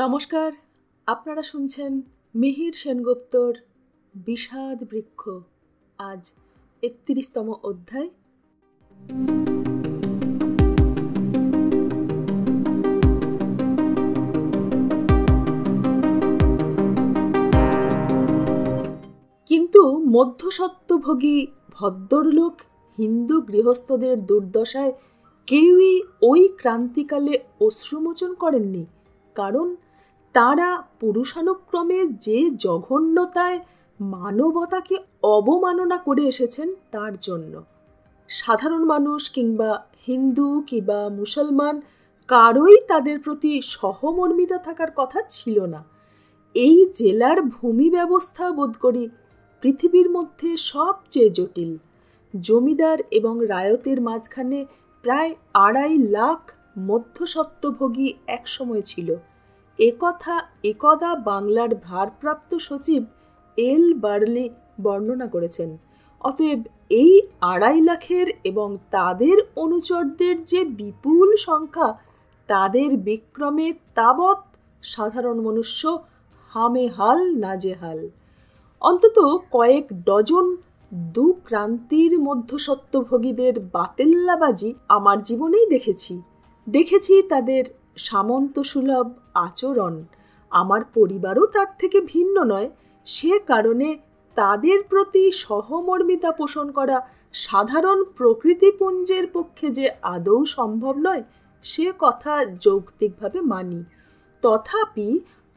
নমস্কার, আপনারা শুনছেন মিহির সেনগুপ্তর বিষাদ বৃক্ষ। আজ ৩১তম অধ্যায়। কিন্তু মধ্যস্বত্বভোগী ভদ্রলোক হিন্দু গৃহস্থদের দুর্দশায় কেউই ওই ক্রান্তিকালে অশ্রুমোচন করেননি, কারণ তারা পুরুষানুক্রমে যে জঘন্যতায় মানবতাকে অবমাননা করে এসেছেন তার জন্য। সাধারণ মানুষ কিংবা হিন্দু কিংবা মুসলমান কারোই তাদের প্রতি সহমর্মিতা থাকার কথা ছিল না। এই জেলার ভূমি ব্যবস্থা বোধ করি পৃথিবীর মধ্যে সবচেয়ে জটিল। জমিদার এবং রায়তের মাঝখানে প্রায় ২.৫ লাখ মধ্যস্বত্বভোগী একসময় ছিল। একথা একদা বাংলার ভারপ্রাপ্ত সচিব এল বার্লি বর্ণনা করেছেন। অতএব এই ২.৫ লাখের এবং তাদের অনুচরদের যে বিপুল সংখ্যা, তাদের বিক্রমে তাবৎ সাধারণ মনুষ্য হামেহাল নাজেহাল। অন্তত কয়েক ডজন দুক্রান্তির মধ্যস্বত্বভোগীদের বাতেল্লাবাজি আমার জীবনেই দেখেছি তাদের সামন্তসুলভ আচরণ। আমার পরিবারও তার থেকে ভিন্ন নয়। সে কারণে তাদের প্রতি সহমর্মিতা পোষণ করা সাধারণ প্রকৃতিপুঞ্জের পক্ষে যে আদৌ সম্ভব নয়, সে কথা যৌক্তিকভাবে মানি। তথাপি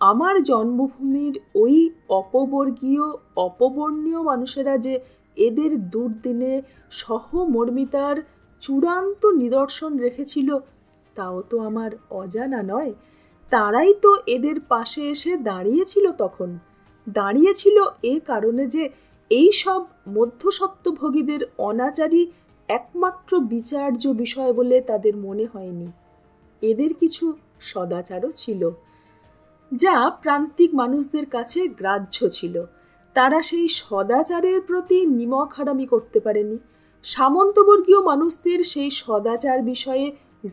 আমার জন্মভূমির ওই অপবর্গীয় অপবর্ণীয় মানুষেরা যে এদের দুর্দিনে সহমর্মিতার চূড়ান্ত নিদর্শন রেখেছিল, তাও তো আমার অজানা নয়। তারাই তো এদের পাশে এসে দাঁড়িয়েছিল। তখন দাঁড়িয়েছিল এ কারণে যে এই সব মধ্যস্বত্বভোগীদের অনাচারই একমাত্র বিচার্য বিষয় বলে তাদের মনে হয়নি। এদের কিছু সদাচারও ছিল, যা প্রান্তিক মানুষদের কাছে গ্রাহ্য ছিল। তারা সেই সদাচারের প্রতি নিমক হারামি করতে পারেনি। সামন্তবর্গীয় মানুষদের সেই সদাচার বিষয়ে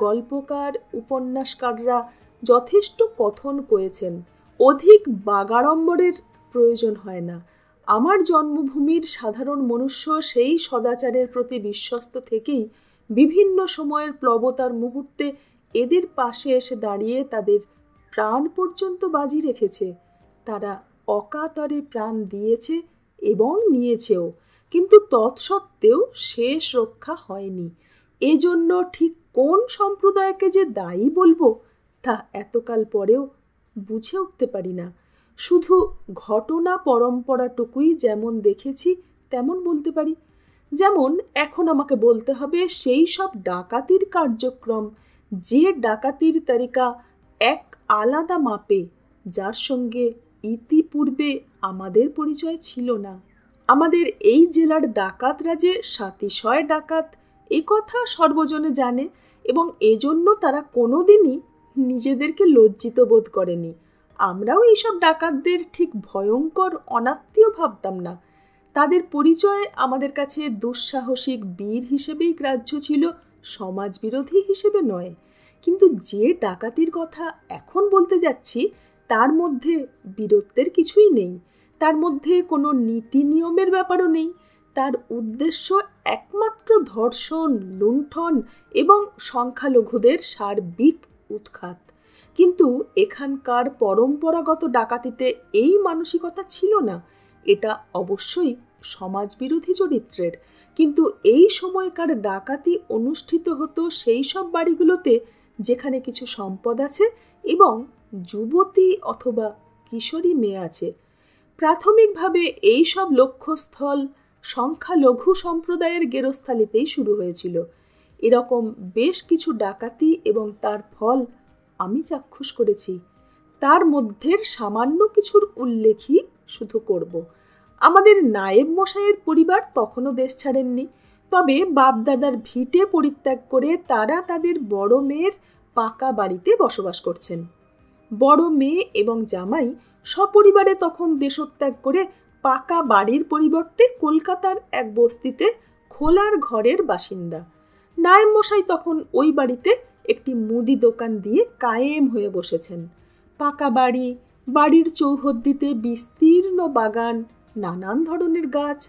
গল্পকার উপন্যাসকাররা যথেষ্ট কথন করেছেন। অধিক বাগাড়ম্বরের প্রয়োজন হয় না। আমার জন্মভূমির সাধারণ মনুষ্য সেই সদাচারের প্রতি বিশ্বস্ত থেকেই বিভিন্ন সময়ের প্লবতার মুহূর্তে এদের পাশে এসে দাঁড়িয়ে তাদের প্রাণ পর্যন্ত বাজি রেখেছে। তারা অকাতরে প্রাণ দিয়েছে এবং নিয়েছেও, কিন্তু তৎসত্ত্বেও শেষ রক্ষা হয়নি। এজন্য ঠিক কোন সম্প্রদায়কে যে দায়ী বলবো, তা এতকাল পরেও বুঝে উঠতে পারি না। শুধু ঘটনা পরম্পরাটুকুই যেমন দেখেছি তেমন বলতে পারি। যেমন এখন আমাকে বলতে হবে সেই সব ডাকাতির কার্যক্রম, যে ডাকাতির তালিকা এক আলাদা মাপে, যার সঙ্গে ইতিপূর্বে আমাদের পরিচয় ছিল না। আমাদের এই জেলার ডাকাতরা যে সাতিশয় ডাকাত, এ কথা সর্বজনে জানে, এবং এজন্য তারা কোনোদিনই নিজেদেরকে লজ্জিত বোধ করেনি। আমরাও এইসব ডাকাতদের ঠিক ভয়ঙ্কর অনাত্মীয় ভাবতাম না। তাদের পরিচয় আমাদের কাছে দুঃসাহসিক বীর হিসেবেই গ্রাহ্য ছিল, সমাজবিরোধী হিসেবে নয়। কিন্তু যে ডাকাতির কথা এখন বলতে যাচ্ছি, তার মধ্যে বীরত্বের কিছুই নেই। তার মধ্যে কোনো নীতি নিয়মের ব্যাপারও নেই। তার উদ্দেশ্য একমাত্র ধর্ষণ, লুণ্ঠন এবং সংখ্যালঘুদের সার্বিক উৎখাত। কিন্তু এখানকার পরম্পরাগত ডাকাতিতে এই মানসিকতা ছিল না। এটা অবশ্যই সমাজবিরোধী চরিত্রের, কিন্তু এই সময়কার ডাকাতি অনুষ্ঠিত হতো সেই সব বাড়িগুলোতে যেখানে কিছু সম্পদ আছে এবং যুবতী অথবা কিশোরী মেয়ে আছে। প্রাথমিকভাবে এই সব লক্ষ্যস্থল সংখ্যালঘু সম্প্রদায়ের গেরস্থালিতেই শুরু হয়েছিল। এরকম বেশ কিছু ডাকাতি এবং তার ফল আমি চাক্ষুষ করেছি। তার মধ্যে সামান্য কিছুর উল্লেখই শুধু করব। আমাদের নায়েব মশাইয়ের পরিবার তখনও দেশ ছাড়েননি, তবে বাপদাদার ভিটে পরিত্যাগ করে তারা তাদের বড় মেয়ের পাকা বাড়িতে বসবাস করছেন। বড় মেয়ে এবং জামাই সপরিবারে তখন দেশত্যাগ করে পাকা বাড়ির পরিবর্তে কলকাতার এক বস্তিতে খোলার ঘরের বাসিন্দা। নায়েব মশাই তখন ওই বাড়িতে একটি মুদি দোকান দিয়ে কায়েম হয়ে বসেছেন। পাকা বাড়ি, বাড়ির চৌহদ্দিতে বিস্তীর্ণ বাগান, নানান ধরনের গাছ।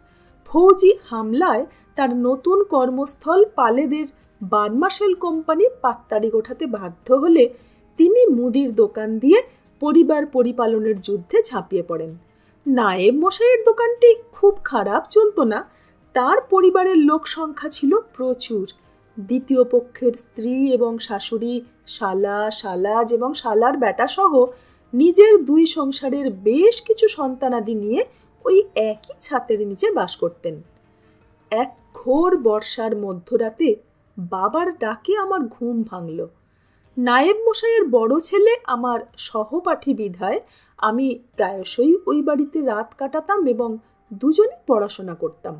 ফৌজি হামলায় তার নতুন কর্মস্থল পালেদের বার্মাশেল কোম্পানি পাত্তাড়ি গোঠাতে বাধ্য হলে তিনি মুদির দোকান দিয়ে পরিবার পরিপালনের যুদ্ধে ঝাঁপিয়ে পড়েন। নায়েব মশাইয়ের দোকানটি খুব খারাপ চলত না। তার পরিবারের লোক সংখ্যা ছিল প্রচুর। দ্বিতীয় পক্ষের স্ত্রী এবং শাশুড়ি, শালা, শালাজ এবং শালার বেটাসহ নিজের দুই সংসারের বেশ কিছু সন্তানাদি নিয়ে ওই একই ছাতের নিচে বাস করতেন। এক ঘোর বর্ষার মধ্যরাতে বাবার ডাকে আমার ঘুম ভাঙল। নায়েব মশাইয়ের বড় ছেলে আমার সহপাঠী বিধায় আমি প্রায়শই ওই বাড়িতে রাত কাটাতাম এবং দুজনে পড়াশোনা করতাম।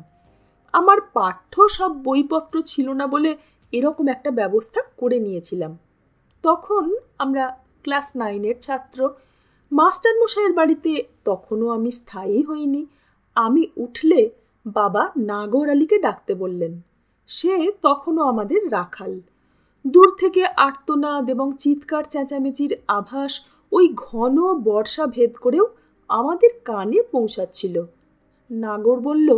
আমার পাঠ্য সব বইপত্র ছিল না বলে এরকম একটা ব্যবস্থা করে নিয়েছিলাম। তখন আমরা ক্লাস 9-এর ছাত্র। মাস্টার মশাইয়ের বাড়িতে তখনও আমি স্থায়ী হইনি। আমি উঠলে বাবা নাগর আলীকে ডাকতে বললেন। সে তখনও আমাদের রাখাল। দূর থেকে আর্তনাদ এবং চিৎকার চেঁচামেচির আভাস ওই ঘন বর্ষা ভেদ করেও আমাদের কানে পৌঁছাচ্ছিল। নাগর বলল,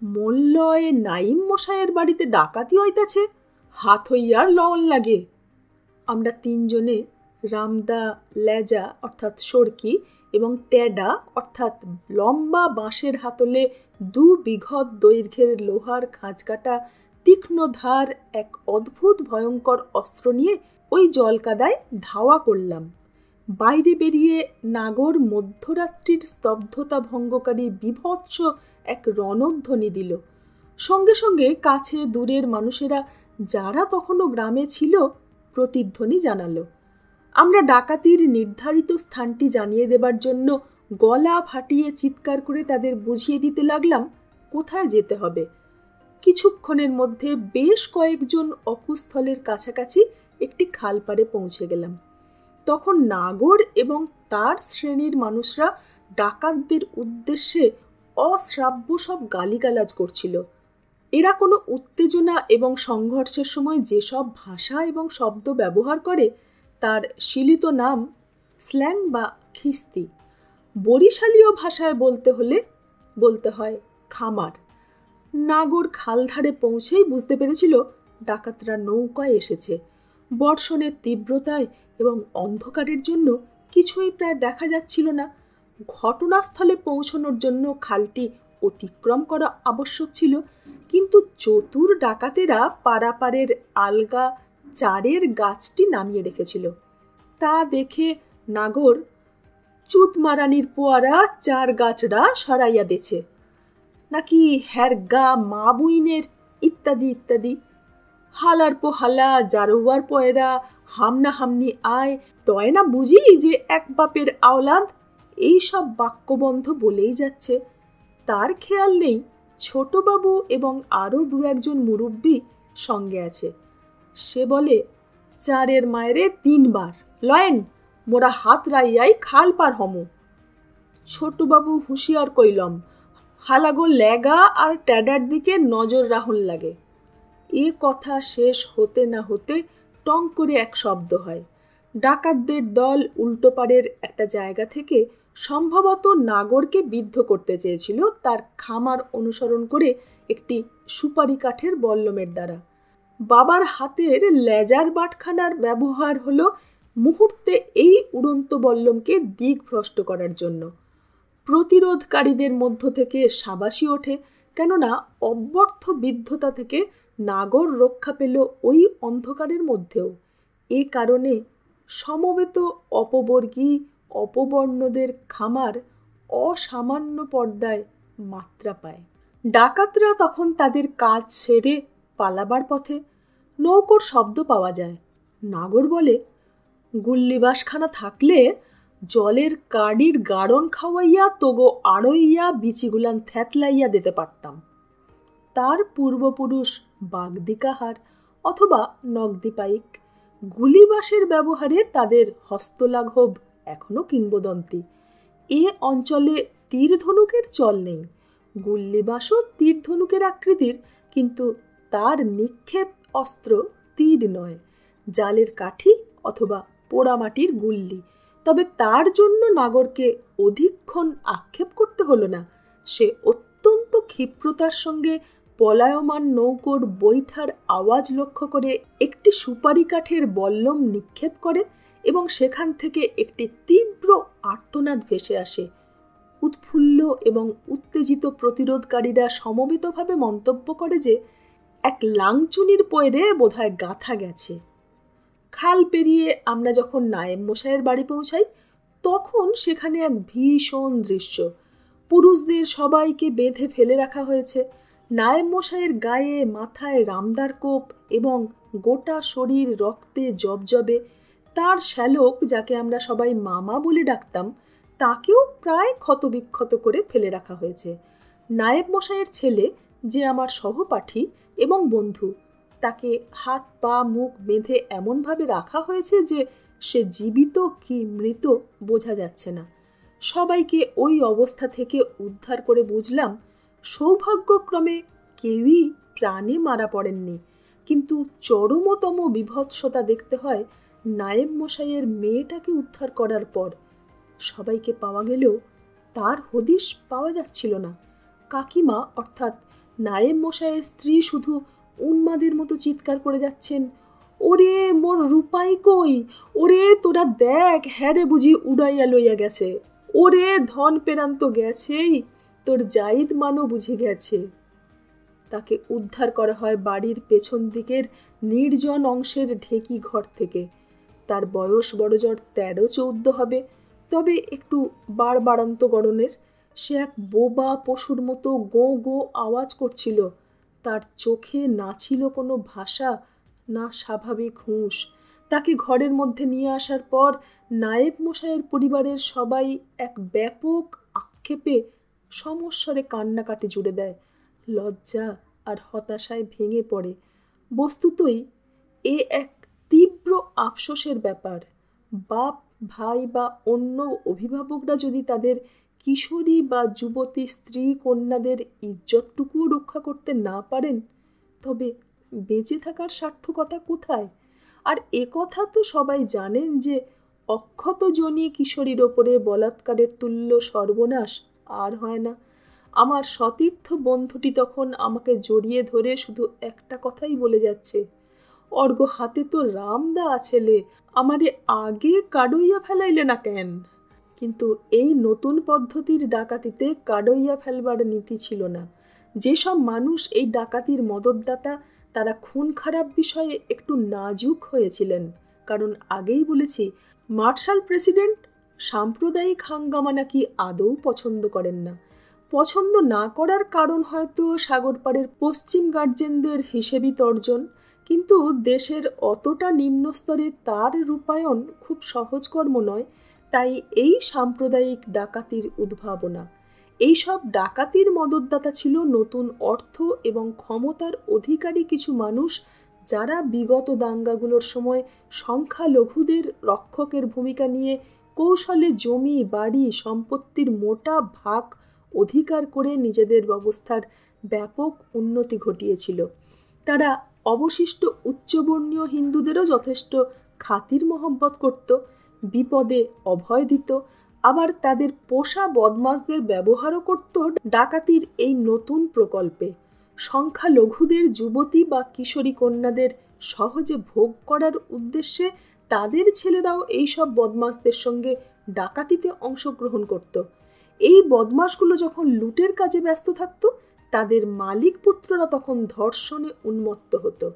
মোল্লয় নাইম মশাইয়ের বাড়িতে ডাকাতি হইতাছে, হাত হইয়ার লওন লাগে। আমরা তিনজনে রামদা, লেজা অর্থাৎ সরকি এবং টেডা অর্থাৎ লম্বা বাঁশের হাতলে 2 বিঘত দৈর্ঘ্যের লোহার খাঁজকাটা তীক্ষ্ণ ধার এক অদ্ভুত ভয়ঙ্কর অস্ত্র নিয়ে ওই জলকাদায় ধাওয়া করলাম। বাইরে বেরিয়ে নাগর মধ্যরাত্রির স্তব্ধতা ভঙ্গকারী বিভৎস এক রণধ্বনি দিল। সঙ্গে সঙ্গে কাছে দূরের মানুষেরা যারা তখনও গ্রামে ছিল প্রতিধ্বনি জানালো। আমরা ডাকাতির নির্ধারিত স্থানটি জানিয়ে দেবার জন্য গলা ফাটিয়ে চিৎকার করে তাদের বুঝিয়ে দিতে লাগলাম কোথায় যেতে হবে। কিছুক্ষণের মধ্যে বেশ কয়েকজন অকুস্থলের কাছাকাছি একটি খালপাড়ে পৌঁছে গেলাম। তখন নাগর এবং তার শ্রেণীর মানুষরা ডাকাতদের উদ্দেশ্যে অশ্রাব্য সব গালিগালাজ করছিল। এরা কোনো উত্তেজনা এবং সংঘর্ষের সময় যেসব ভাষা এবং শব্দ ব্যবহার করে তার শিলিত নাম স্ল্যাং বা খিস্তি। বরিশালীয় ভাষায় বলতে হয় খামার। নাগর খালধারে পৌঁছেই বুঝতে পেরেছিল ডাকাতরা নৌকায় এসেছে। বর্ষণের তীব্রতায় এবং অন্ধকারের জন্য কিছুই প্রায় দেখা যাচ্ছিল না। ঘটনাস্থলে পৌঁছানোর জন্য খালটি অতিক্রম করা আবশ্যক ছিল, কিন্তু চতুর ডাকাতেরা পারাপারের আলগা চারের গাছটি নামিয়ে রেখেছিল। তা দেখে নাগর চুতমারানির পোয়ারা 4 গাছড়া সরাইয়া দেছে, নাকি হ্যার গা মা বুইনের ইত্যাদি ইত্যাদি। হালার পো হালা, জারুয়ার পয়রা, হামনা হামনি আয়, তয় না বুঝি যে এক বাপের আওলাদ। এইসব বাক্যবন্ধ বলেই যাচ্ছে। তার খেয়াল নেই ছোটবাবু এবং আরও 2-1 মুরব্বী সঙ্গে আছে। সে বলে, 4-এর মায়েরে 3 বার লয়েন, মোরা হাত রাইয়াই খাল পার হমু। ছোটবাবু হুঁশিয়ার কইলম, হালাগো লেগা আর ট্যাডার দিকে নজর রাহুন লাগে। এ কথা শেষ হতে না হতে টং করে এক শব্দ হয়। ডাকাতদের দল উল্টোপাড়ের একটা জায়গা থেকে সম্ভবত নাগরকে বিদ্ধ করতে চেয়েছিল তার খামার অনুসরণ করে একটি সুপারি কাঠের বল্লমের দ্বারা। বাবার হাতের লেজার বাটখানার ব্যবহার হলো মুহূর্তে এই উড়ন্ত বল্লমকে দিকভ্রষ্ট করার জন্য। প্রতিরোধকারীদের মধ্য থেকে সাবাসী ওঠে, কেননা অব্যর্থ বিদ্ধতা থেকে নাগর রক্ষা পেল ওই অন্ধকারের মধ্যেও। এ কারণে সমবেত অপবর্গী অপবর্ণদের খামার অসামান্য পর্দায় মাত্রা পায়। ডাকাতরা তখন তাদের কাজ সেরে পালাবার পথে। নৌকোর শব্দ পাওয়া যায়। নাগর বলে, গুল্লিবাসখানা থাকলে জলের কাডির গাড়ন খাওয়াইয়া তোগো আড়ইয়া বিচিগুলান থ্যাতলাইয়া দিতে পারতাম। তার পূর্বপুরুষ বাগদিকাহার অথবা নগদিপাইক গুলিবাসের ব্যবহারে তাদের হস্তলাঘব এখনো কিংবদন্তি। এ অঞ্চলে তীর ধনুকের চল নেই। গুল্লিবাসও তীর ধনুকের আকৃতির, কিন্তু তার নিক্ষেপ অস্ত্র তীর নয়, জালের কাঠি অথবা পোড়ামাটির গুল্লি। তবে তার জন্য নাগরকে অধিকক্ষণ আক্ষেপ করতে হলো না। সে অত্যন্ত ক্ষিপ্রতার সঙ্গে পলায়মান নৌকোর বৈঠার আওয়াজ লক্ষ্য করে একটি সুপারি কাঠের বল্লম নিক্ষেপ করে এবং সেখান থেকে একটি তীব্র আর্তনাদ ভেসে আসে। উৎফুল্ল এবং উত্তেজিত প্রতিরোধকারীরা সমবেতভাবে মন্তব্য করে যে এক লাংচুনির পয়রে বোধহয় গাথা গেছে। খাল পেরিয়ে আমরা যখন নায়েব মশাইয়ের বাড়ি পৌঁছাই তখন সেখানে এক ভীষণ দৃশ্য। পুরুষদের সবাইকে বেঁধে ফেলে রাখা হয়েছে। নায়েব মশাইয়ের গায়ে মাথায় রামদার কোপ এবং গোটা শরীর রক্তে জবজবে। তার শ্যালক, যাকে আমরা সবাই মামা বলে ডাকতাম, তাকেও প্রায় ক্ষতবিক্ষত করে ফেলে রাখা হয়েছে। নায়েব মশাইয়ের ছেলে, যে আমার সহপাঠী এবং বন্ধু, তাকে হাত পা মুখ বেঁধে এমনভাবে রাখা হয়েছে যে সে জীবিত কি মৃত বোঝা যাচ্ছে না। সবাইকে ওই অবস্থা থেকে উদ্ধার করে বুঝলাম সৌভাগ্যক্রমে কেউই প্রাণে মারা পড়েননি। কিন্তু চরমতম বিভৎসতা দেখতে হয় নায়েব মশাইয়ের মেয়েটাকে উদ্ধার করার পর। সবাইকে পাওয়া গেলেও তার হদিশ পাওয়া যাচ্ছিল না। কাকিমা অর্থাৎ নায়েব মশাইয়ের স্ত্রী শুধু উন্মাদের মতো চিৎকার করে যাচ্ছেন, ওরে মোর রূপাই কই, ওরে তোরা দেখ, হ্যারে বুঝি উড়াইয়া লইয়া গেছে, ওরে ধন পেরান্ত গেছেই, তোর জাইদ মানও বুঝি গেছে। তাকে উদ্ধার করা হয় বাড়ির পেছন দিকের নির্জন অংশের ঢেকি ঘর থেকে। তার বয়স বড়জোর 13-14 হবে, তবে একটু বাড়বাড়ন্ত গড়নের। সে এক বোবা পশুর মতো গো গো আওয়াজ করছিল। তার চোখে না ছিল কোনো ভাষা, না স্বাভাবিক হুঁশ। তাকে ঘরের মধ্যে নিয়ে আসার পর নায়েব মশাইয়ের পরিবারের সবাই এক ব্যাপক আক্ষেপে সমস্বরে কান্নাকাটি জুড়ে দেয়। লজ্জা আর হতাশায় ভেঙে পড়ে। বস্তুতই এ এক তীব্র আফসোসের ব্যাপার। বাপ, ভাই বা অন্য অভিভাবকরা যদি তাদের কিশোরী বা যুবতী স্ত্রী কন্যাদের ইজ্জতটুকুও রক্ষা করতে না পারেন, তবে বেঁচে থাকার সার্থকতা কোথায়? আর কথা তো সবাই জানেন যে অক্ষত জনি কিশোরীর ওপরে বলাৎকারের তুল্য সর্বনাশ আর হয় না। আমার সতীর্থ বন্ধুটি তখন আমাকে জড়িয়ে ধরে শুধু একটা কথাই বলে যাচ্ছে, অর্গ হাতে তো রামদা আছেলে, আমারে আগে কাডইয়া ফেলাইলে না কেন? কিন্তু এই নতুন পদ্ধতির ডাকাতিতে কাডইয়া ফেলবার নীতি ছিল না। যেসব মানুষ এই ডাকাতির মদতদাতা, তারা খুন খারাপ বিষয়ে একটু নাজুক হয়েছিলেন। কারণ আগেই বলেছি, মার্শাল প্রেসিডেন্ট সাম্প্রদায়িক হাঙ্গামা নাকি আদৌ পছন্দ করেন না। পছন্দ না করার কারণ হয়তো সাগরপাড়ের পশ্চিম গার্জেনদের হিসেবি তর্জন, কিন্তু দেশের অতটা নিম্ন স্তরে তার রূপায়ণ খুব সহজ কর্ম নয়। তাই এই সাম্প্রদায়িক ডাকাতির উদ্ভাবনা। এইসব ডাকাতির মদতদাতা ছিল নতুন অর্থ এবং ক্ষমতার অধিকারী কিছু মানুষ, যারা বিগত দাঙ্গাগুলোর সময় সংখ্যালঘুদের রক্ষকের ভূমিকা নিয়ে কৌশলে জমি, বাড়ি, সম্পত্তির মোটা ভাগ অধিকার করে নিজেদের ব্যবস্থার ব্যাপক উন্নতি ঘটিয়েছিল। তারা অবশিষ্ট উচ্চবর্ণীয় হিন্দুদেরও যথেষ্ট খাতির মহব্বত করত, বিপদে অভয় দিত, আবার তাদের পোষা বদমাশদের ব্যবহারও করত ডাকাতির এই নতুন প্রকল্পে। সংখ্যালঘুদের যুবতী বা কিশোরী কন্যাদের সহজে ভোগ করার উদ্দেশ্যে তাদের ছেলেরাও এইসব বদমাশদের সঙ্গে ডাকাতিতে অংশগ্রহণ করত। এই বদমাশগুলো যখন লুটের কাজে ব্যস্ত থাকত, তাদের মালিক পুত্ররা তখন ধর্ষণে উন্মত্ত হতো।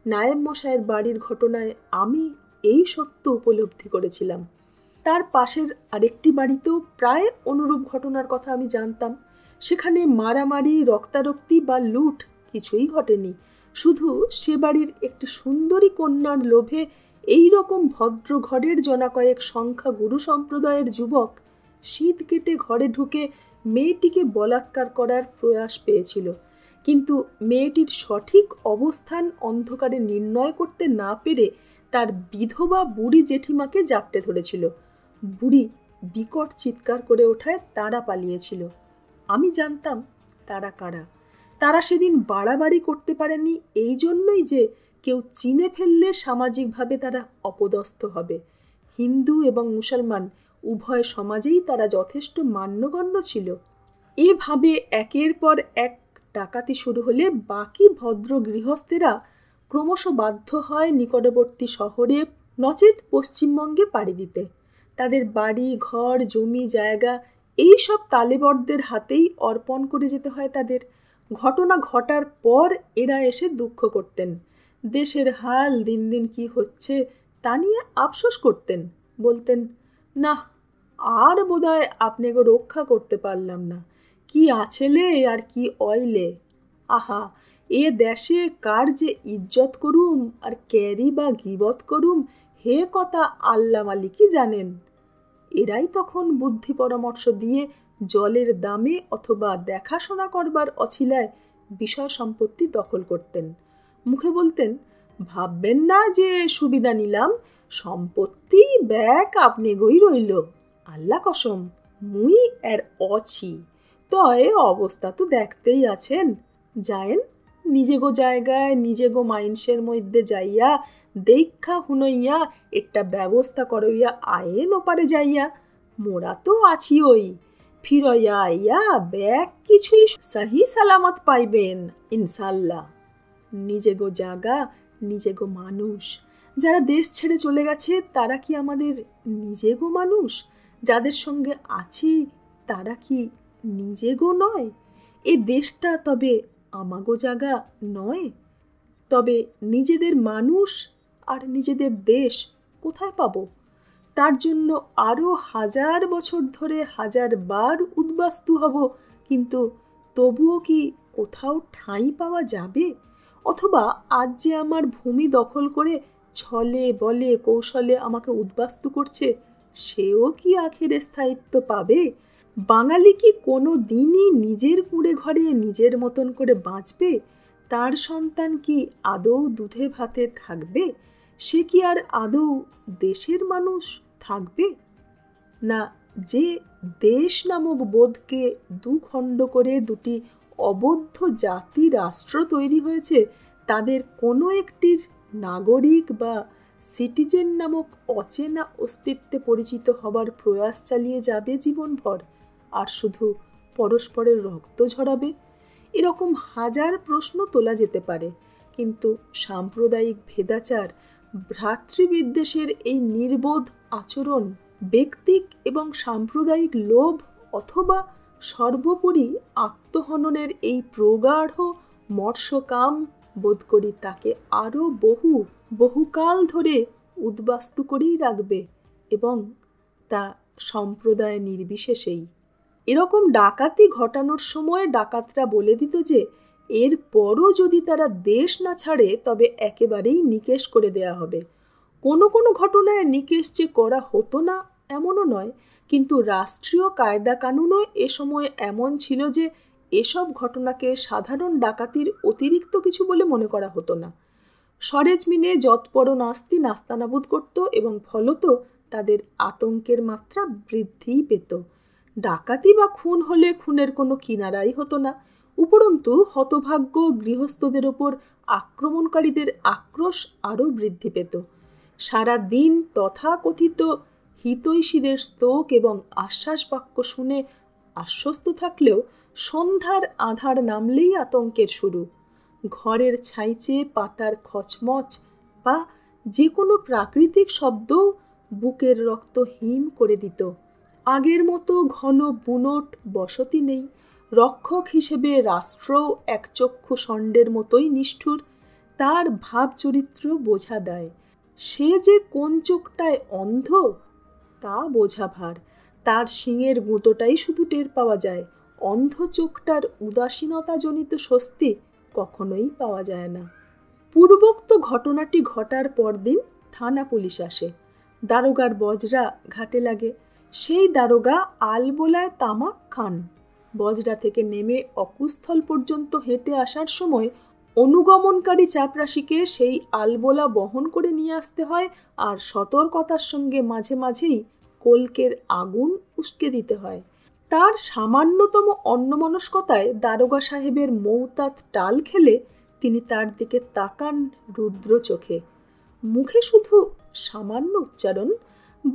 নায়েব মশাইয়ের বাড়ির ঘটনায় আমি এই সত্য উপলব্ধি করেছিলাম। তার পাশের আরেকটি বাড়িতেও প্রায় অনুরূপ ঘটনার কথা আমি জানতাম। সেখানে মারামারি, রক্তারক্তি বা লুট কিছুই ঘটেনি। শুধু সে বাড়ির একটি সুন্দরী কন্যার লোভে এই রকম ভদ্র ঘরের জনা কয়েক সংখ্যা গুরু সম্প্রদায়ের যুবক শীত কেটে ঘরে ঢুকে মেয়েটিকে বলাৎকার করার প্রয়াস পেয়েছিল। কিন্তু মেয়েটির সঠিক অবস্থান অন্ধকারে নির্ণয় করতে না পেরে তার বিধবা বুড়ি জেঠিমাকে জাপটে ধরেছিল। বুড়ি বিকট চিৎকার করে ওঠায় তারা পালিয়েছিল। আমি জানতাম তারা কারা। তারা সেদিন বাড়াবাড়ি করতে পারেনি এই জন্যই যে কেউ চিনে ফেললে সামাজিকভাবে তারা অপদস্থ হবে। হিন্দু এবং মুসলমান উভয় সমাজেই তারা যথেষ্ট মান্যগণ্য ছিল। এভাবে একের পর এক ডাকাতি শুরু হলে বাকি ভদ্র গৃহস্থেরা ক্রমশ বাধ্য হয় নিকটবর্তী শহরে নচেত পশ্চিমবঙ্গে পাড়ি দিতে। তাদের বাড়ি ঘর জমি জায়গা এই সব তালেবরদের হাতেই অর্পণ করে যেতে হয় তাদের। ঘটনা ঘটার পর এরা এসে দুঃখ করতেন, দেশের হাল দিন দিন কি হচ্ছে তা নিয়ে আফসোস করতেন, বলতেন, না আর বোধহয় আপনাকে রক্ষা করতে পারলাম না, কি আছেলে আর কি অইলে, আহা এ দেশে কার যে ইজ্জত করুম আর ক্যারি বা গিবত করুম হে কথা আল্লাহ মালিকই জানেন। এরাই তখন বুদ্ধি পরামর্শ দিয়ে জলের দামে অথবা দেখাশোনা করবার অছিলায় বিষয় সম্পত্তি দখল করতেন। মুখে বলতেন, ভাববেন না যে সুবিধা নিলাম, সম্পত্তি ব্যাক আপনি গই রইল, আল্লাহ কসম মুই এর অছি, তয় অবস্থা তো দেখতেই আছেন, যায়েন নিজে গো জায়গায় নিজে গো মাইন্সের মধ্যে যাইয়া দেখা হুনইয়া একটা ব্যবস্থা করইয়া আয়েন ওপারে যাইয়া, মোরা তো আছি ওই, ফিরইয়া আইয়া ব্যাগ কিছুই সহি সালামত পাইবেন ইনশাল্লাহ। নিজে গো জাগা নিজে গো মানুষ, যারা দেশ ছেড়ে চলে গেছে তারা কি আমাদের নিজে গো মানুষ? যাদের সঙ্গে আছি তারা কি নিজে গো নয়? এ দেশটা তবে আমাগো জাগা নয়? তবে নিজেদের মানুষ আর নিজেদের দেশ কোথায় পাবো? তার জন্য আরও 1000 বছর ধরে 1000 বার উদ্বাস্তু হব, কিন্তু তবুও কি কোথাও ঠাঁই পাওয়া যাবে? অথবা আজ যে আমার ভূমি দখল করে ছলে বলে কৌশলে আমাকে উদ্বাস্তু করছে, সেও কি আখেরে স্থায়িত্ব পাবে? বাঙালি কি কোনো দিনই নিজের কুঁড়ে ঘরে নিজের মতন করে বাঁচবে? তার সন্তান কি আদৌ দুধে ভাতে থাকবে? সে কি আর আদৌ দেশের মানুষ থাকবে? না, যে দেশ নামক বোধকে দুখণ্ড করে দুটি অবদ্ধ জাতি রাষ্ট্র তৈরি হয়েছে, তাদের কোনো একটির নাগরিক বা সিটিজেন নামক অচেনা অস্তিত্বে পরিচিত হবার প্রয়াস চালিয়ে যাবে জীবনভর, আর শুধু পরস্পরের রক্ত ঝরাবে? এরকম 1000 প্রশ্ন তোলা যেতে পারে, কিন্তু সাম্প্রদায়িক ভেদাচার, ভ্রাতৃবিদ্বেষের এই নির্বোধ আচরণ, ব্যক্তিক এবং সাম্প্রদায়িক লোভ অথবা সর্বোপরি আত্মহননের এই প্রগাঢ় মৎস্যকাম বোধ করি তাকে আরও বহুকাল ধরে উদ্বাস্তু করেই রাখবে, এবং তা সম্প্রদায় নির্বিশেষেই। এরকম ডাকাতি ঘটানোর সময় ডাকাতরা বলে দিত যে এর পরও যদি তারা দেশ না ছাড়ে তবে একেবারেই নিকেশ করে দেয়া হবে। কোনো কোনো ঘটনায় নিকেশ যে করা হতো না এমনও নয়, কিন্তু রাষ্ট্রীয় কায়দা কানুনও এ সময় এমন ছিল যে এসব ঘটনাকে সাধারণ ডাকাতির অতিরিক্ত কিছু বলে মনে করা হতো না। সরেজমিনে যৎপরো নাস্তি নাস্তানাবুদ করত এবং ফলত তাদের আতঙ্কের মাত্রা বৃদ্ধিই পেত। ডাকাতি বা খুন হলে খুনের কোনো কিনারাই হতো না, উপরন্তু হতভাগ্য গৃহস্থদের ওপর আক্রমণকারীদের আক্রোশ আরও বৃদ্ধি পেত। সারা দিন তথাকথিত হিতৈষীদের স্তোক এবং আশ্বাস বাক্য শুনে আশ্বস্ত থাকলেও সন্ধ্যার আঁধার নামলেই আতঙ্কের শুরু। ঘরের ছাইচে পাতার খচমচ বা যে কোনো প্রাকৃতিক শব্দ বুকের রক্ত হিম করে দিত। আগের মতো ঘন বুনোট বসতি নেই। রক্ষক হিসেবে রাষ্ট্রও একচক্ষু ষণ্ডের মতোই নিষ্ঠুর। তার ভাব চরিত্র বোঝা দেয়। সে যে কোন চোখটায় অন্ধ তা বোঝা ভার। তার শিঙের গুঁতোটাই শুধু টের পাওয়া যায়। অন্ধ চোখটার উদাসীনতাজনিত স্বস্তি কখনোই পাওয়া যায় না। পূর্বোক্ত ঘটনাটি ঘটার পরদিন থানা পুলিশ আসে। দারোগার বজরা ঘাটে লাগে। সেই দারোগা আলবোলায় তামাক খান। বজরা থেকে নেমে অকুস্থল পর্যন্ত হেঁটে আসার সময় অনুগমনকারী চাপরাশিকে সেই আলবোলা বহন করে নিয়ে আসতে হয়, আর সতর্কতার সঙ্গে মাঝে মাঝেই কলকের আগুন উস্কে দিতে হয়। তার সামান্যতম অন্যমনস্কতায় দারোগা সাহেবের মৌতাত টাল খেলে তিনি তার দিকে তাকান রুদ্র চোখে। মুখে শুধু সামান্য উচ্চারণ,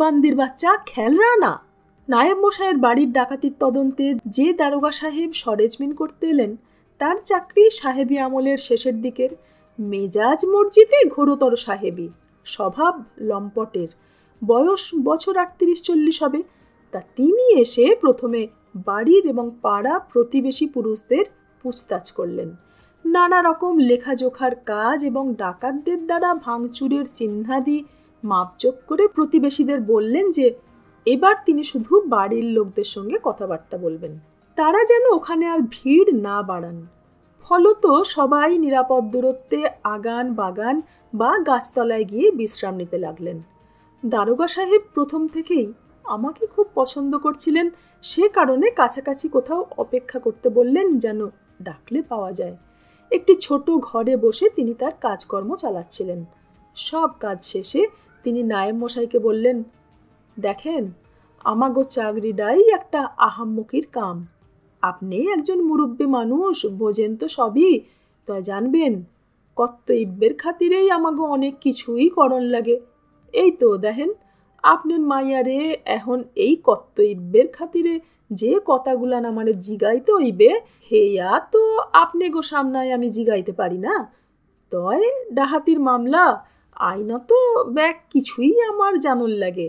বান্দির বাচ্চা, খেলরা না। নায়েব মশাইয়ের বাড়ির ডাকাতির তদন্তে যে দারোগা সাহেব সরেজমিন করতে এলেন, তার চাকরি সাহেবী আমলের শেষের দিকের। মেজাজ মসজিদে ঘোরতর সাহেবী, স্বভাব লম্পটের, বয়স বছর 38-40 হবে। তা তিনি এসে প্রথমে বাড়ির এবং পাড়া প্রতিবেশী পুরুষদের পুছতাছ করলেন। নানা রকম লেখাজোখার কাজ এবং ডাকাতদের দ্বারা ভাঙচুরের চিহ্নাদি মাপজোক করে প্রতিবেশীদের বললেন যে এবার তিনি শুধু বাড়ির লোকদের সঙ্গে কথাবার্তা বলবেন, তারা যেন ওখানে আর ভিড় না বাড়ান। ফলত সবাই নিরাপদ দূরত্বে আগান বাগান বা গাছতলায় গিয়ে বিশ্রাম নিতে লাগলেন। দারোগা সাহেব প্রথম থেকেই আমাকে খুব পছন্দ করছিলেন, সে কারণে কাছাকাছি কোথাও অপেক্ষা করতে বললেন, যেন ডাকলে পাওয়া যায়। একটি ছোট ঘরে বসে তিনি তার কাজকর্ম চালাচ্ছিলেন। সব কাজ শেষে তিনি নায়েব মশাইকে বললেন, দেখেন, আমাগো চাকরিটাই একটা আহাম্মকির কাম। আপনি একজন মুরব্বী মানুষ, বোঝেন তো সবই, তাই জানবেন কর্তব্যের খাতিরেই আমাগো অনেক কিছুই করণ লাগে। এই তো দেখেন, আপনার মাইয়ারে এখন এই কর্তব্যের খাতিরে যে কথাগুলান আমারে জিগাইতে হইবে, হেয়া তো আপনি গো সামনায় আমি জিগাইতে পারি না। তয় ডাহাতির মামলা আইনত ব্যাক কিছুই আমার জানুন লাগে।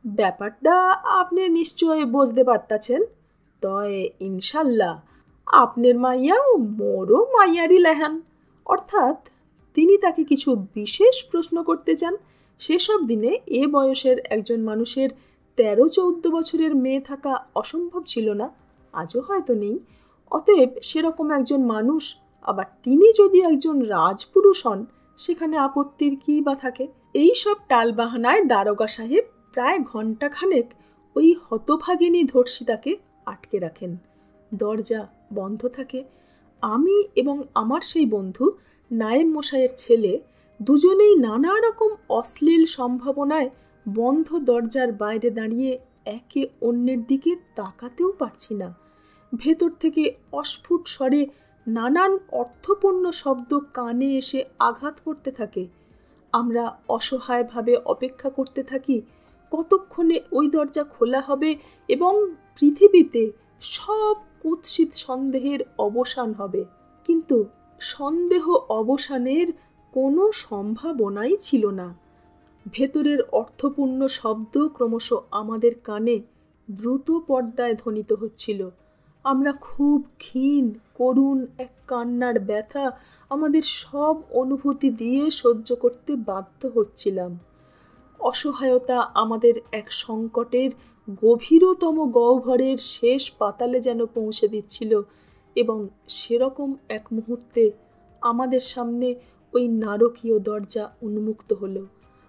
ব্যাপারটা আপনি নিশ্চয় বুঝতে পারতাছেন। তয় ইনশাল্লাহ আপনার মাইয়াও মোরও মাইয়ারই লেহান। অর্থাৎ তিনি তাকে কিছু বিশেষ প্রশ্ন করতে চান। সেসব দিনে এ বয়সের একজন মানুষের 13-14 বছরের মেয়ে থাকা অসম্ভব ছিল না, আজও হয়তো নেই। অতএব সেরকম একজন মানুষ, আবার তিনি যদি একজন রাজপুরুষ হন, সেখানে আপত্তির কী বা থাকে? এই সব টালবাহানায় দারোগা সাহেব প্রায় ঘণ্টাখানেক ওই হতভাগিনী ধর্ষিতাকে আটকে রাখেন। দরজা বন্ধ থাকে। আমি এবং আমার সেই বন্ধু নায়েব মশাইয়ের ছেলে দুজনেই নানা রকম অশ্লীল সম্ভাবনায় বন্ধ দরজার বাইরে দাঁড়িয়ে একে অন্যের দিকে তাকাতেও পারছি না। ভেতর থেকে অস্ফুট স্বরে নানান অর্থপূর্ণ শব্দ কানে এসে আঘাত করতে থাকে। আমরা অসহায়ভাবে অপেক্ষা করতে থাকি কতক্ষণে ওই দরজা খোলা হবে এবং পৃথিবীতে সব কুৎসিত সন্দেহের অবসান হবে। কিন্তু সন্দেহ অবসানের কোনো সম্ভাবনাই ছিল না। ভেতরের অর্থপূর্ণ শব্দ ক্রমশ আমাদের কানে দ্রুত পর্দায় ধ্বনিত হচ্ছিল। আমরা খুব ক্ষীণ করুণ এক কান্নার ব্যথা আমাদের সব অনুভূতি দিয়ে সহ্য করতে বাধ্য হচ্ছিলাম। অসহায়তা আমাদের এক সংকটের গভীরতম গহ্বরের শেষ পাতালে যেন পৌঁছে দিচ্ছিল, এবং সেরকম এক মুহূর্তে আমাদের সামনে ওই নারকীয় দরজা উন্মুক্ত হলো,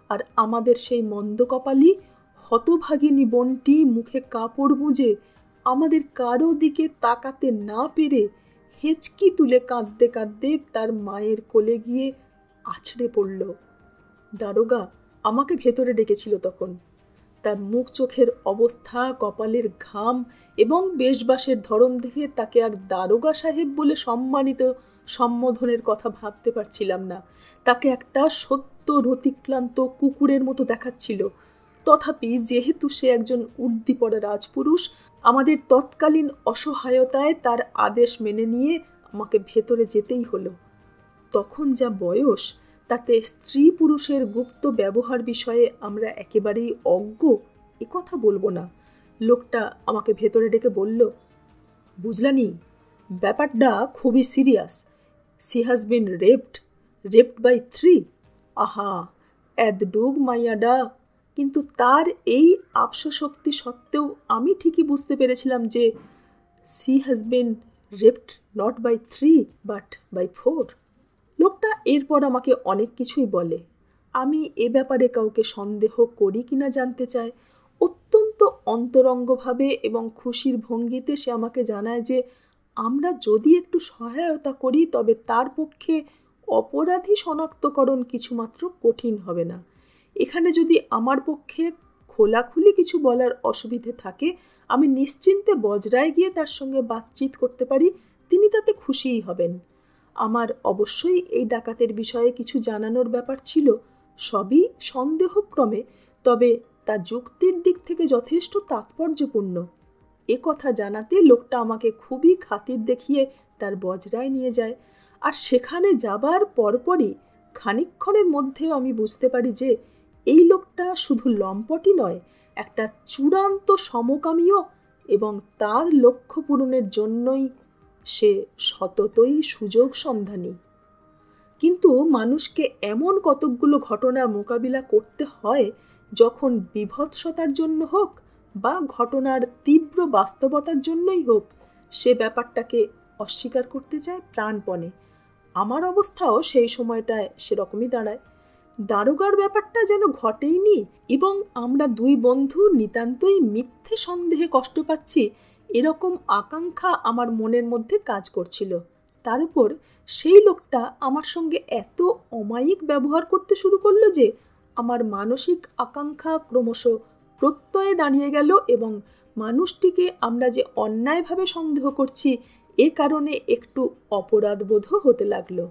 আর আমাদের সেই মন্দকপালী হতভাগিনী বোনটি মুখে কাপড় গুঁজে আমাদের কারো দিকে তাকাতে না পেরে হেঁচকি তুলে কাঁদতে কাঁদতে তার মায়ের কোলে গিয়ে আছড়ে পড়ল। দারোগা আমাকে ভেতরে ডেকেছিল তখন। তার মুখ চোখের অবস্থা, কপালের ঘাম এবং বেশবাসের ধরন দেখে তাকে আর দারোগা সাহেব বলে সম্বোধনের কথা ভাবতে পারছিলাম না। তাকে একটা সত্য রতিক্লান্ত কুকুরের মতো দেখাচ্ছিল। তথাপি যেহেতু সে একজন উর্দিপড়া রাজপুরুষ, আমাদের তৎকালীন অসহায়তায় তার আদেশ মেনে নিয়ে আমাকে ভেতরে যেতেই হলো। তখন যা বয়স, তাতে স্ত্রী পুরুষের গুপ্ত ব্যবহার বিষয়ে আমরা একেবারেই অজ্ঞ এ কথা বলবো না। লোকটা আমাকে ভেতরে ডেকে বলল, বুঝলানি, ব্যাপারটা খুবই serious. She has been raped by 3। আহা, এদডুগ মাইয়াডা। কিন্তু তার এই আবশক্তি সত্ত্বেও আমি ঠিকই বুঝতে পেরেছিলাম যে she has been raped not by 3 but by 4। লোকটা এরপর আমাকে অনেক কিছুই বলে। আমি এ ব্যাপারে কাউকে সন্দেহ করি কিনা জানতে চাই। অত্যন্ত অন্তরঙ্গভাবে এবং খুশির ভঙ্গিতে সে আমাকে জানায় যে আমরা যদি একটু সহায়তা করি তবে তার পক্ষে অপরাধী শনাক্তকরণ কিছুমাত্র কঠিন হবে না। এখানে যদি আমার পক্ষে খোলাখুলি কিছু বলার অসুবিধে থাকে, আমি নিশ্চিন্তে বজরায় গিয়ে তার সঙ্গে বাতচিত করতে পারি, তিনি তাতে খুশিই হবেন। আমার অবশ্যই এই ডাকাতের বিষয়ে কিছু জানানোর ব্যাপার ছিল, সবই সন্দেহক্রমে। তবে তা যুক্তির দিক থেকে যথেষ্ট তাৎপর্যপূর্ণ। কথা জানাতে লোকটা আমাকে খুবই খাতির দেখিয়ে তার বজরায় নিয়ে যায়, আর সেখানে যাবার পরপরই খানিকক্ষণের মধ্যেও আমি বুঝতে পারি যে এই লোকটা শুধু লম্পটই নয়, একটা চূড়ান্ত সমকামীও, এবং তার লক্ষ্য পূরণের জন্যই সে সততই সুযোগ সন্ধানী। কিন্তু মানুষকে এমন কতকগুলো ঘটনার মোকাবিলা করতে হয় যখন বিভৎসতার জন্য হোক বা ঘটনার তীব্র বাস্তবতার জন্যই হোক, সে ব্যাপারটাকে অস্বীকার করতে চায় প্রাণপণে। আমার অবস্থাও সেই সময়টায় সেরকমই দাঁড়ায়। দারোগার ব্যাপারটা যেন ঘটেইনি, এবং আমরা দুই বন্ধু নিতান্তই মিথ্যে সন্দেহে কষ্ট পাচ্ছি, এরকম আকাঙ্ক্ষা আমার মনের মধ্যে কাজ করছিল। তার উপর সেই লোকটা আমার সঙ্গে এত অমায়িক ব্যবহার করতে শুরু করলো যে আমার মানসিক আকাঙ্ক্ষা ক্রমশ প্রত্যয়ে দাঁড়িয়ে গেল, এবং মানুষটিকে আমরা যে অন্যায়ভাবে সন্দেহ করছি এ কারণে একটু অপরাধবোধও হতে লাগলো।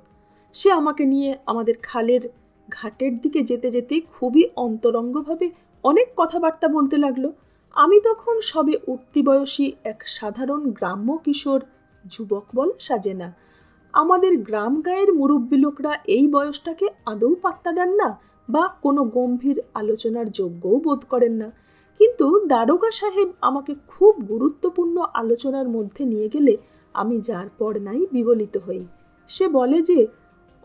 সে আমাকে নিয়ে আমাদের খালের ঘাটের দিকে যেতে যেতে খুবই অন্তরঙ্গভাবে অনেক কথাবার্তা বলতে লাগলো। আমি তখন সবে উঠতি বয়সী এক সাধারণ গ্রাম্য কিশোর, যুবক বলা সাজে না। আমাদের গ্রাম গায়ের মুরব্বী লোকরা এই বয়সটাকে আদৌ পাত্তা দেন না বা কোনো গম্ভীর আলোচনার যোগ্যও বোধ করেন না। কিন্তু দারোগা সাহেব আমাকে খুব গুরুত্বপূর্ণ আলোচনার মধ্যে নিয়ে গেলে আমি যার পর নাই বিগলিত হই। সে বলে যে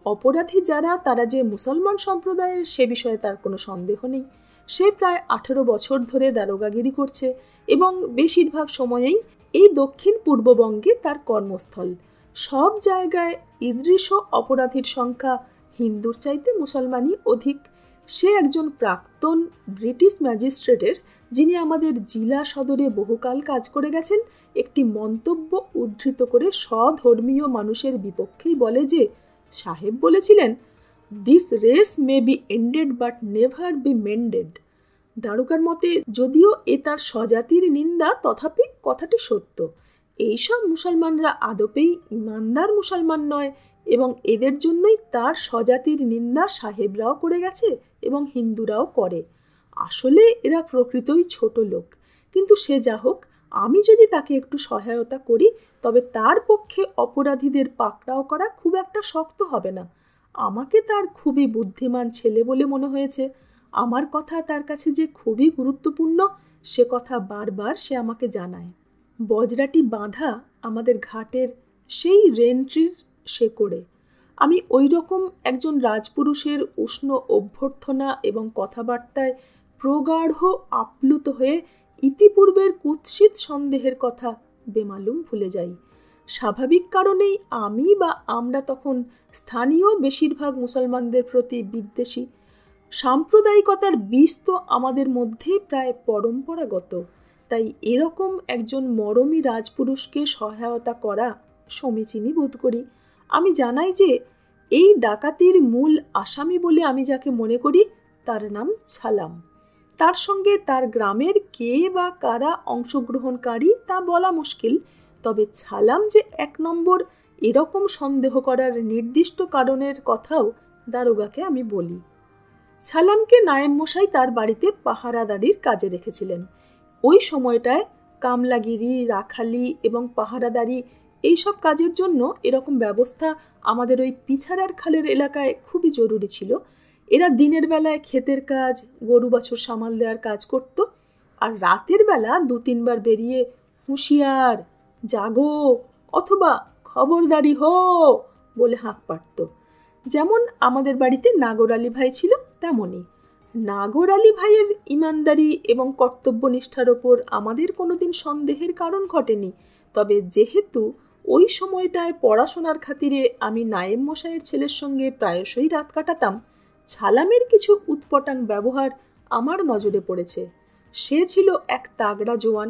অপরাধী যারা, তারা যে মুসলমান সম্প্রদায়ের সে বিষয়ে তার কোনো সন্দেহ নেই। সে প্রায় 18 বছর ধরে দারোগাগিরি করছে এবং বেশিরভাগ সময়েই এই দক্ষিণ পূর্ববঙ্গে তার কর্মস্থল। সব জায়গায় ঈদৃশ অপরাধীর সংখ্যা হিন্দুর চাইতে মুসলমানই অধিক। সে একজন প্রাক্তন ব্রিটিশ ম্যাজিস্ট্রেটের, যিনি আমাদের জেলা সদরে বহুকাল কাজ করে গেছেন, একটি মন্তব্য উদ্ধৃত করে স্বধর্মীয় মানুষের বিপক্ষেই বলে যে সাহেব বলেছিলেন, this race may be ended but never be mended. দারোগার মতে যদিও এ তার স্বজাতির নিন্দা, তথাপি কথাটি সত্য। এইসব মুসলমানরা আদপেই ইমানদার মুসলমান নয়, এবং এদের জন্যই তার স্বজাতির নিন্দা সাহেবরাও করে গেছে এবং হিন্দুরাও করে। আসলে এরা প্রকৃতই ছোট লোক। কিন্তু সে যা হোক, আমি যদি তাকে একটু সহায়তা করি তবে তার পক্ষে অপরাধীদের পাকড়াও করা খুব একটা শক্ত হবে না। আমাকে তার খুবই বুদ্ধিমান ছেলে বলে মনে হয়েছে। আমার কথা তার কাছে যে খুবই গুরুত্বপূর্ণ সে কথা বারবার সে আমাকে জানায়। বজরাটি বাঁধা আমাদের ঘাটের সেই রেন্ট্রির শেকড়ে আমি ওই রকম একজন রাজপুরুষের উষ্ণ অভ্যর্থনা এবং কথাবার্তায় প্রগাঢ় আপ্লুত হয়ে ইতিপূর্বের কুৎসিত সন্দেহের কথা বেমালুম ভুলে যাই। স্বাভাবিক কারণেই আমি বা আমরা তখন স্থানীয় বেশিরভাগ মুসলমানদের প্রতি বিদ্বেষী। সাম্প্রদায়িকতার বীজ তো আমাদের মধ্যে প্রায় পরম্পরাগত। তাই এরকম একজন মরমী রাজপুরুষকে সহায়তা করা সমীচীনই বোধ করি। আমি জানাই যে এই ডাকাতির মূল আসামি বলে আমি যাকে মনে করি তার নাম ছালাম। তার সঙ্গে তার গ্রামের কে বা কারা অংশগ্রহণকারী তা বলা মুশকিল, তবে ছালাম যে 1 নম্বর এরকম সন্দেহ করার নির্দিষ্ট কারণের কথাও দারোগাকে আমি বলি। ছালামকে নায়েব মশাই তার বাড়িতে পাহারাদারির কাজে রেখেছিলেন। ওই সময়টায় কামলাগিরি, রাখালি এবং পাহারাদারি এইসব কাজের জন্য এরকম ব্যবস্থা আমাদের ওই পিছাড়ার খালের এলাকায় খুবই জরুরি ছিল। এরা দিনের বেলায় ক্ষেতের কাজ, গরু বাছুর সামাল দেওয়ার কাজ করত, আর রাতের বেলা 2-3 বার বেরিয়ে হুঁশিয়ার, জাগো অথবা খবরদারি হো বলে হাঁক পাড়ত। যেমন আমাদের বাড়িতে নাগর আলী ভাই ছিল, তেমনই। নাগর আলী ভাইয়ের ইমানদারি এবং কর্তব্যনিষ্ঠার ওপর আমাদের কোনোদিন সন্দেহের কারণ ঘটেনি। তবে যেহেতু ওই সময়টায় পড়াশোনার খাতিরে আমি নায়েব মশাইয়ের ছেলের সঙ্গে প্রায়শই রাত কাটাতাম, ছালামের কিছু উৎপটাং ব্যবহার আমার নজরে পড়েছে। সে ছিল এক তাগড়া জোয়ান।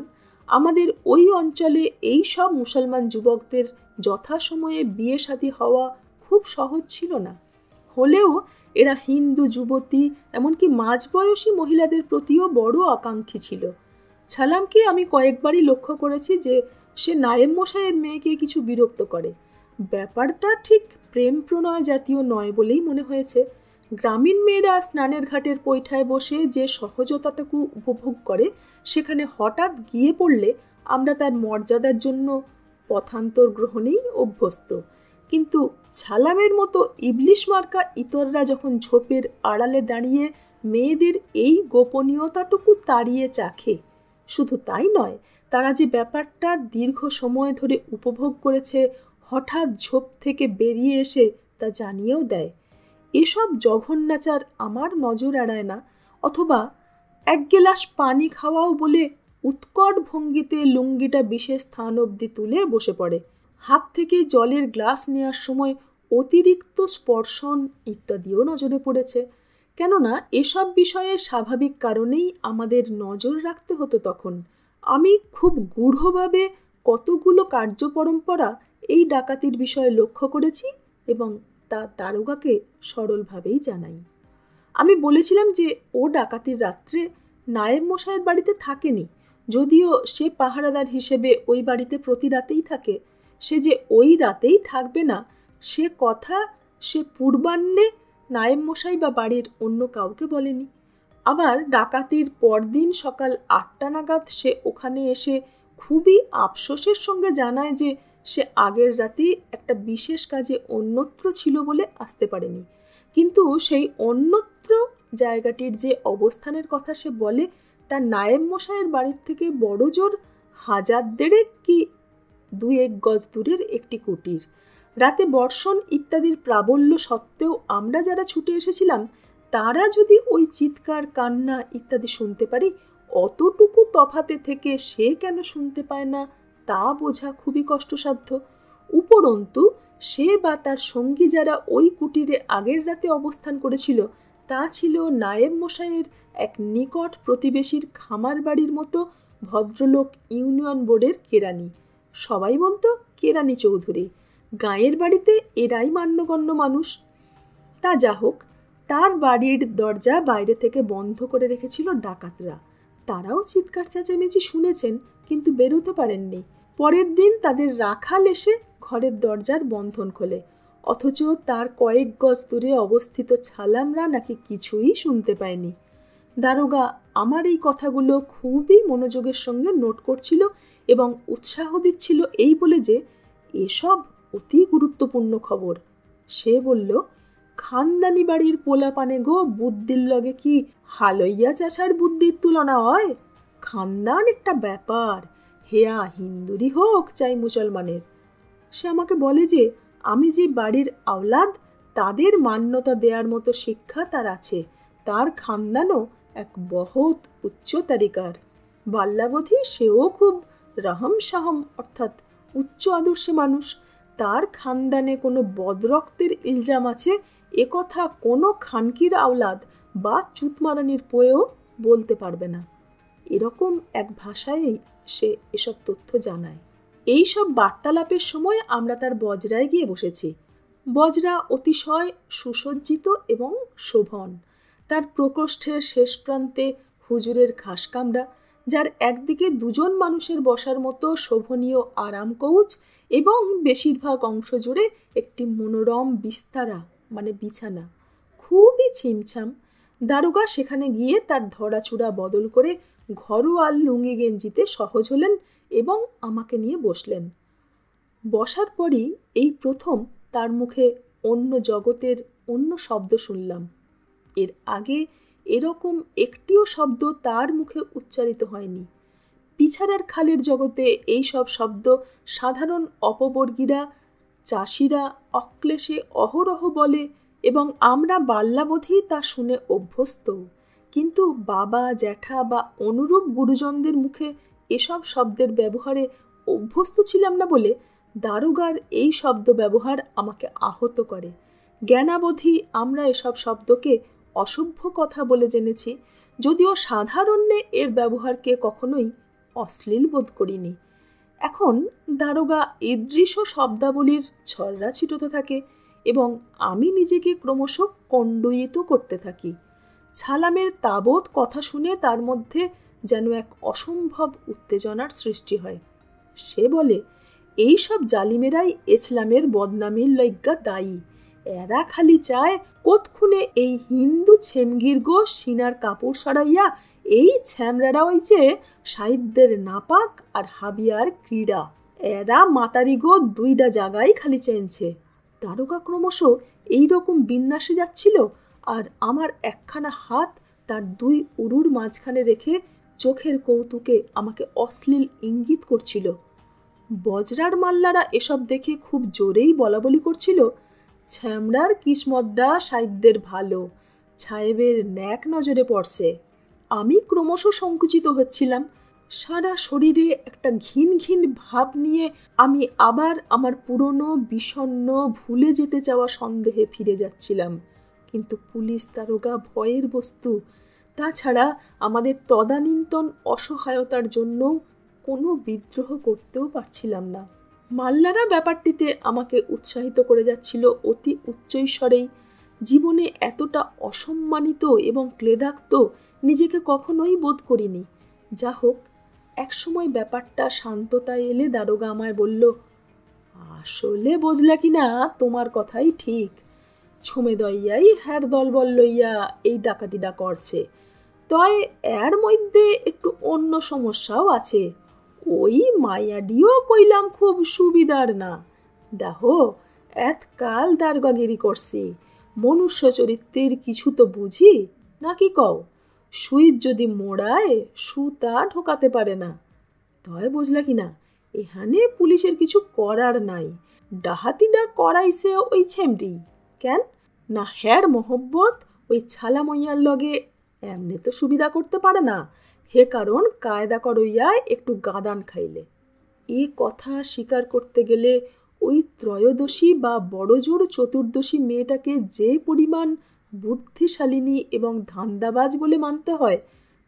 আমাদের ওই অঞ্চলে এই সব মুসলমান যুবকদের যথাসময়ে বিয়ে শাদী হওয়া খুব সহজ ছিল না। হলেও এরা হিন্দু যুবতী, এমনকি মাঝবয়সী মহিলাদের প্রতিও বড় আকাঙ্ক্ষী ছিল। ছালামকে আমি কয়েকবারই লক্ষ্য করেছি যে সে নায়েব মশাইয়ের মেয়েকে কিছু বিরক্ত করে। ব্যাপারটা ঠিক প্রেম প্রণয় জাতীয় নয় বলেই মনে হয়েছে। গ্রামীণ মেয়েরা স্নানের ঘাটের পৈঠায় বসে যে সহজতাটুকু উপভোগ করে, সেখানে হঠাৎ গিয়ে পড়লে আমরা তার মর্যাদার জন্য পথান্তর গ্রহণেই অভ্যস্ত। কিন্তু ছালামের মতো ইবলিশ মার্কা ইতররা যখন ঝোপের আড়ালে দাঁড়িয়ে মেয়েদের এই গোপনীয়তাটুকু তাড়িয়ে চাখে, শুধু তাই নয়, তারা যে ব্যাপারটা দীর্ঘ সময় ধরে উপভোগ করেছে হঠাৎ ঝোপ থেকে বেরিয়ে এসে তা জানিয়েও দেয়। এসব জঘন্যাচার আমার নজর এড়ায় না, অথবা এক গেলাস পানি খাওয়াও বলে উৎকট ভঙ্গিতে লুঙ্গিটা বিশেষ স্থান অবধি তুলে বসে পড়ে। হাত থেকে জলের গ্লাস নেওয়ার সময় অতিরিক্ত স্পর্শন ইত্যাদিও নজরে পড়েছে। কেননা এসব বিষয়ে স্বাভাবিক কারণেই আমাদের নজর রাখতে হতো তখন। আমি খুব গূঢ়ভাবে কতগুলো কার্যপরম্পরা এই ডাকাতির বিষয়ে লক্ষ্য করেছি এবং তা দারোগাকে সরলভাবেই জানাই। আমি বলেছিলাম যে ও ডাকাতির রাত্রে নায়েব মশাইয়ের বাড়িতে থাকেনি, যদিও সে পাহারাদার হিসেবে ওই বাড়িতে প্রতি রাতেই থাকে। সে যে ওই রাতেই থাকবে না সে কথা সে পূর্বাহ্নে নায়েব মশাই বা বাড়ির অন্য কাউকে বলেনি। আবার ডাকাতির পরদিন সকাল 8টা নাগাদ সে ওখানে এসে খুবই আফসোসের সঙ্গে জানায় যে সে আগের রাতেই একটা বিশেষ কাজে অন্যত্র ছিল বলে আসতে পারেনি। কিন্তু সেই অন্যত্র জায়গাটির যে অবস্থানের কথা সে বলে তা নায়েব মশাইয়ের বাড়ির থেকে বড় জোর 1000 কি 2-1 গজ দূরের একটি কুটির। রাতে বর্ষণ ইত্যাদির প্রাবল্য সত্ত্বেও আমরা যারা ছুটে এসেছিলাম তারা যদি ওই চিৎকার, কান্না ইত্যাদি শুনতে পারি, অতটুকু তফাতে থেকে সে কেন শুনতে পায় না তা বোঝা খুবই কষ্টসাধ্য। উপরন্তু সে বা তার সঙ্গী যারা ওই কুটিরে আগের রাতে অবস্থান করেছিল তা ছিল নায়েব মশাইয়ের এক নিকট প্রতিবেশীর খামার বাড়ির মতো ভদ্রলোক ইউনিয়ন বোর্ডের কেরানি। সবাই বলতো কেরানি চৌধুরী। গাঁয়ের বাড়িতে এরাই মান্যগণ্য মানুষ। তা যা হোক, তার বাড়ির দরজা বাইরে থেকে বন্ধ করে রেখেছিল ডাকাতরা। তারাও চিৎকার চেঁচামেচি শুনেছেন কিন্তু বেরোতে পারেননি। পরের দিন তাদের রাখাল এসে ঘরের দরজার বন্ধন খোলে, অথচ তার কয়েক গজ দূরে অবস্থিত ছালামরা নাকি কিছুই শুনতে পায়নি। দারোগা আমার এই কথাগুলো খুবই মনোযোগের সঙ্গে নোট করছিল এবং উৎসাহ দিচ্ছিল এই বলে যে এসব অতি গুরুত্বপূর্ণ খবর। সে বলল, খানদানি বাড়ির পোলাপানে গো, বুদ্ধির লগে কি হালইয়া চাষার বুদ্ধির তুলনা হয়? খানদান একটা ব্যাপার, হেয়া হিন্দুরই হোক চাই মুসলমানের। সে আমাকে বলে যে আমি যে বাড়ির আওলাদ তাদের মান্যতা দেওয়ার মতো শিক্ষা তার আছে। তার খানদানও এক বহুত উচ্চ তারিকার। বাল্যাবধি সেও খুব রহম সাহম অর্থাৎ উচ্চ আদর্শে মানুষ। তার খানদানে কোনো বদরক্তের ইলজাম আছে একথা কোনো খানকির আওলাদ বা চুতমারানির পোয়েও বলতে পারবে না। এরকম এক ভাষায়ই সে এসব তথ্য জানায়। এই সব বার্তালাপের সময় আমরা তার বজরায় গিয়ে বসেছি। বজরা অতিশয় সুসজ্জিত এবং শোভন। তার প্রকোষ্ঠের শেষ প্রান্তে হুজুরের ঘাসকামরা, যার একদিকে 2জন মানুষের বসার মতো শোভনীয় আরাম কৌচ এবং বেশিরভাগ অংশ জুড়ে একটি মনোরম বিস্তারা মানে বিছানা, খুবই ছিমছাম। দারোগা সেখানে গিয়ে তার ধরাচূড়া বদল করে ঘরোয়া লুঙ্গি গেঞ্জিতে সহজ হলেন এবং আমাকে নিয়ে বসলেন। বসার পরই এই প্রথম তার মুখে অন্য জগতের অন্য শব্দ শুনলাম। এর আগে এরকম একটিও শব্দ তার মুখে উচ্চারিত হয়নি। পিছাড়ার খালের জগতে এই সব শব্দ সাধারণ অপবর্গীরা, চাষিরা অক্লেশে অহরহ বলে এবং আমরা বাল্যাবধি তা শুনে অভ্যস্ত। কিন্তু বাবা, জ্যাঠা বা অনুরূপ গুরুজনদের মুখে এসব শব্দের ব্যবহারে অভ্যস্ত ছিলাম না বলে দারোগার এই শব্দ ব্যবহার আমাকে আহত করে। জ্ঞানাবধি আমরা এসব শব্দকে অসভ্য কথা বলে জেনেছি, যদিও সাধারণে এর ব্যবহারকে কখনোই অশ্লীল বোধ করিনি। এখন দারোগা ঈদৃশ শব্দাবলীর ছড়রা ছিটোতে থাকে এবং আমি নিজেকে ক্রমশ কণ্ডয়িত করতে থাকি। ছালামের তাবৎ কথা শুনে তার মধ্যে যেন এক অসম্ভব উত্তেজনার সৃষ্টি হয়। সে বলে, এই সব জালিমেরাই ইসলামের বদনামির লইগ্গা দায়ী। এরা খালি চায় কতক্ষণে এই হিন্দু ছেমগির গো সিনার কাপড় সরাইয়া এই ছ্যামরারা হইছে সাহিত্যের নাপাক আর হাবিয়ার ক্রীড়া। এরা মাতারি গো দুইটা জায়গায় খালি চেনছে। দারোগা ক্রমশ এইরকম বিন্যাসে যাচ্ছিল, আর আমার একখানা হাত তার দুই উরুর মাঝখানে রেখে চোখের কৌতুকে আমাকে অশ্লীল ইঙ্গিত করছিল। বজরার মাল্লারা এসব দেখে খুব জোরেই বলাবলি করছিল, ছ্যামড়ার কিসমতটা সাহিত্যের ভালো, ছায়েবের ন্যাক নজরে পড়ছে। আমি ক্রমশ সংকুচিত হচ্ছিলাম। সারা শরীরে একটা ঘিন ঘিন ভাব নিয়ে আমি আবার আমার পুরনো বিষণ্ণ ভুলে যেতে চাওয়া সন্দেহে ফিরে যাচ্ছিলাম। কিন্তু পুলিশ দারোগা ভয়ের বস্তু। তাছাড়া আমাদের তদানীন্তন অসহায়তার জন্য কোনো বিদ্রোহ করতেও পারছিলাম না। মাল্লারা ব্যাপারটিতে আমাকে উৎসাহিত করে যাচ্ছিল অতি উচ্চৈস্বরেই। জীবনে এতটা অসম্মানিত এবং ক্লেদাক্ত নিজেকে কখনোই বোধ করিনি। যা হোক, একসময় ব্যাপারটা শান্ততায় এলে দারোগা আমায় বলল, আসলে বুঝলা কি না, তোমার কথাই ঠিক। ছুমে দইয়াই হ্যার দলবল লইয়া এই ডাকাতিটা করছে। তয় এর মধ্যে একটু অন্য সমস্যাও আছে। ওই মায়াডিও কইলাম খুব সুবিধার না। দেখো, এতকাল দারোগাগিরি করছি, মনুষ্য চরিত্রের কিছু তো বুঝি নাকি কও? সুইচ যদি মোড়ায় সুতা ঢোকাতে পারে না। তয় বুঝলা কি না, এখানে পুলিশের কিছু করার নাই। ডাহাতিটা করাইছে ওই ছেমরি। কেন না, হ্যার মোহব্বত ওই ছালা মইয়ার লগে এমনি তো সুবিধা করতে পারে না, হে কারণ কায়দা করইয়া একটু গাদান খাইলে। এ কথা স্বীকার করতে গেলে ওই ত্রয়োদশী বা বড়জোর চতুর্দশী মেয়েটাকে যে পরিমাণ বুদ্ধিশালিনী এবং ধান্দাবাজ বলে মানতে হয়,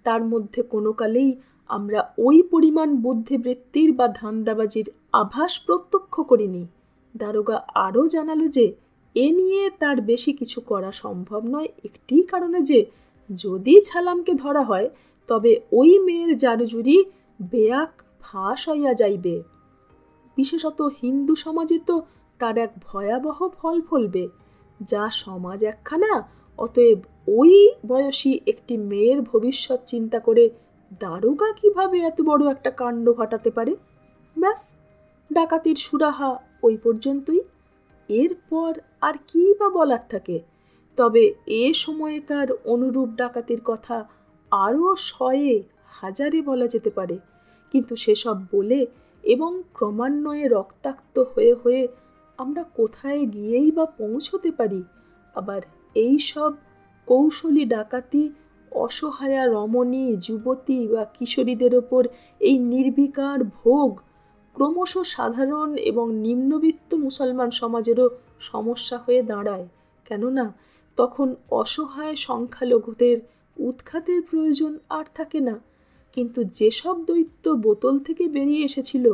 তার মধ্যে কোনো কালেই আমরা ওই পরিমাণ বুদ্ধিবৃত্তির বা ধান্দাবাজির আভাস প্রত্যক্ষ করিনি। দারোগা আরও জানালো যে এ নিয়ে তার বেশি কিছু করা সম্ভব নয়, একটি কারণে যে যদি ছালামকে ধরা হয় তবে ওই মেয়ের জারজুরি বেয়াক ফাঁস হইয়া যাইবে। বিশেষত হিন্দু সমাজে তো তার এক ভয়াবহ ফল ফলবে। যা সমাজ একখানা, অতএব ওই বয়সী একটি মেয়ের ভবিষ্যৎ চিন্তা করে দারোগা কিভাবে এত বড় একটা কাণ্ড ঘটাতে পারে? ব্যাস, ডাকাতির সুরাহা ওই পর্যন্তই। এরপর আর কি বা বলার থাকে? তবে এ সময়কার অনুরূপ ডাকাতির কথা আরও শয়ে হাজারে বলা যেতে পারে, কিন্তু সেসব বলে এবং ক্রমান্বয়ে রক্তাক্ত হয়ে হয়ে আমরা কোথায় গিয়েই বা পৌঁছতে পারি? আবার এই সব কৌশলী ডাকাতি অসহায়া রমণী, যুবতী বা কিশোরীদের ওপর এই নির্বিকার ভোগ ক্রমশ সাধারণ এবং নিম্নবিত্ত মুসলমান সমাজেরও সমস্যা হয়ে দাঁড়ায়। কেননা তখন অসহায় সংখ্যালঘুদের উৎখাতের প্রয়োজন আর থাকে না, কিন্তু যেসব দৈত্য বোতল থেকে বেরিয়ে এসেছিল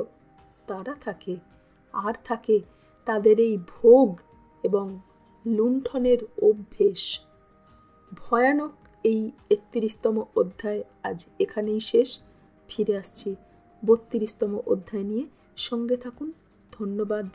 তারা থাকে, আর থাকে তাদের এই ভোগ এবং লুণ্ঠনের অভ্যেস। ভয়ানক এই ৩১তম অধ্যায় আজ এখানেই শেষ। ফিরে আসছি ৩২তম অধ্যায় নিয়ে। সঙ্গে থাকুন। ধন্যবাদ।